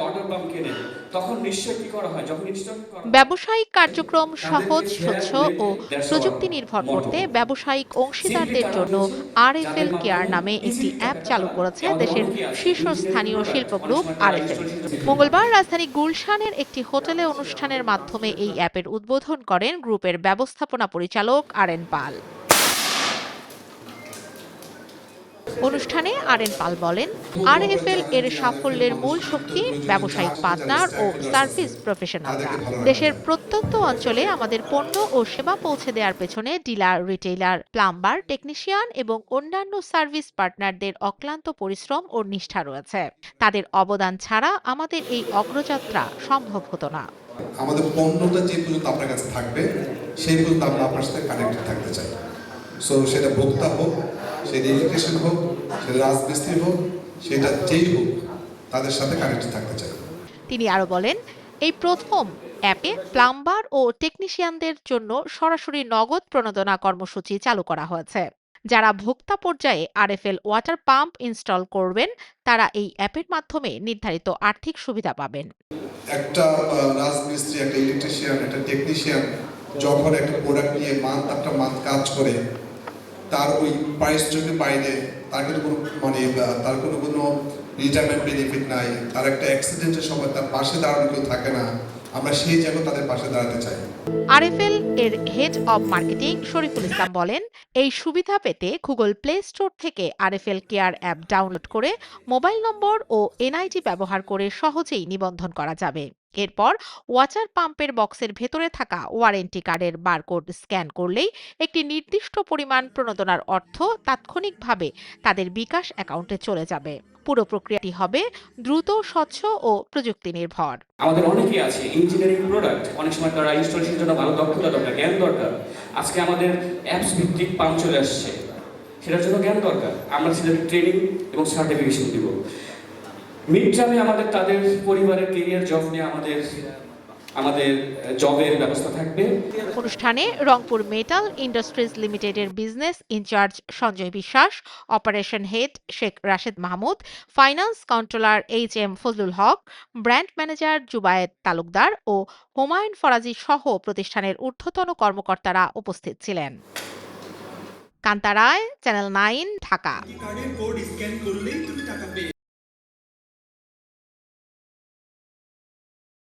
Water pump কেনে তখন নিশ্চয়ই কি করা হয়, যখন ইনস্টল করা হয় ব্যবসায়িক কার্যক্রম সহজ, তাদেরকে শেয়ার স্বচ্ছ করে ও দ্যাটস আওয়ার প্রযুক্তি নির্ভর মটো। করতে ব্যবসায়িক সিম্পলি অংশীদারদের তারা জন্য বলছে আরএফএল যাদের কেয়ার মাধ্যমে নামে একটি ইজিলি অ্যাপ টাকাটা চালু তোলা। করেছে আমাদের দেশের অনেকেই আছে ইঞ্জিনিয়ারিং শীর্ষস্থানীয় প্রোডাক্ট, শিল্প অনেক গ্রুপ সময় তারা আরএফএল। ইনস্টলেশন। মঙ্গলবার রাজধানী গুলশানের একটি হোটেলে অনুষ্ঠানের মাধ্যমে এই অ্যাপের উদ্বোধন করেন গ্রুপের ব্যবস্থাপনা পরিচালক আরএন পাল। অনুষ্ঠানে আরএন পাল বলেন, আরএফএল এর সাফল্যের মূল শক্তি ব্যবসায়িক পার্টনার ও সার্ভিস প্রফেশনালরা। দেশের প্রত্যন্ত অঞ্চলে আমাদের পণ্য ও সেবা পৌঁছে দেওয়ার পেছনে ডিলার, রিটেইলার, প্লাম্বার, টেকনিশিয়ান এবং অন্যান্য সার্ভিস পার্টনারদের অক্লান্ত পরিশ্রম ও নিষ্ঠা রয়েছে। তাদের অবদান ছাড়া আমাদের এই অগ্রযাত্রা সম্ভব হতো না। আমাদের পণ্যটা যে পর্যন্ত আপনার কাছে থাকবে সেই পর্যন্ত আমরা আপনার সাথে কানেক্টেড থাকতে চাই। সো সেটা ভোক্তা হোক, সেটা ইলেকট্রিশিয়ান হোক, সেটা রাজমিস্ত্রি হোক, সেটা যেই হোক, তাদের সাথে কানেক্টেড থাকতে চাই। তিনি আরো বলেন, এই প্রথম অ্যাপে প্লাম্বার ও টেকনিশিয়ানদের জন্য সরাসরি নগদ প্রণোদনা কর্মসূচি চালু করা হয়েছে। যারা ভোক্তা পর্যায়ে আরএফএল ওয়াটার পাম্প ইনস্টল করবেন তারা এই অ্যাপের মাধ্যমে নির্ধারিত আর্থিক সুবিধা পাবেন। একটা রাজমিস্ত্রি, একটা ইলেকট্রিশিয়ান, একটা টেকনিশিয়ান যখন একটা প্রোডাক্ট নিয়ে মান্থ আফটার মান্থ কাজ করে, তার ওই পারিশ্রমিকের বাইরে তার কিন্তু কোনো তার কোনো রিটায়ারমেন্ট বেনিফিট নাই, তার একটা অ্যাক্সিডেন্টের সময় তার পাশে দাঁড়ানো কেউ থাকে না। আমরা সেই জায়গায় তাদের পাশে দাঁড়াতে চাই। আরএফএল এর head of marketing Shariful Islam বলেন, এই সুবিধা পেতে গুগল প্লে স্টোর থেকে আরএফএল কেয়ার অ্যাপ ডাউনলোড করে মোবাইল নম্বর ও এনআইডি ব্যবহার করে সহজেই নিবন্ধন করা যাবে। এরপর ওয়াটার পাম্পের বক্সের ভেতরে থাকা ওয়ারেন্টি কার্ডের বারকোড স্ক্যান করলেই একটি নির্দিষ্ট পরিমাণ প্রণোদনার অর্থ তাৎক্ষণিকভাবে তাদের বিকাশ অ্যাকাউন্টে চলে যাবে। পুরো প্রক্রিয়াটি হবে দ্রুত, স্বচ্ছ ও প্রযুক্তি নির্ভর। আমাদের অনেকেই আছে ইঞ্জিনিয়ারিং প্রোডাক্ট, অনেক সময় তারা ইনস্টলেশনের জন্য ভালো দক্ষতা দরকার, জ্ঞান দরকার। আজকে আমাদের অ্যাপস ভিত্তিক পাম্প চলে আসছে, সেটার জন্য জ্ঞান দরকার। আমরা সেটাকে ট্রেনিং এবং সার্টিফিকেশন দিব। মিড টার্মে আমাদের তাদের পরিবারের কেরিয়ার জব নিয়ে আমাদের জবের ব্যবস্থা থাকবে। অনুষ্ঠানে রংপুর মেটাল ইন্ডাস্ট্রিজ লিমিটেডের business in charge Sanjay Biswas, operation head Sheikh Rashed Mahmud, finance controller H M. Fazlul Haque, brand manager Zubayed Talukdar ও হুমায়ুন ফরাজি সহ প্রতিষ্ঠানের ঊর্ধ্বতন কর্মকর্তারা উপস্থিত ছিলেন। কান্তা রায়, চ্যানেল 9, ঢাকা।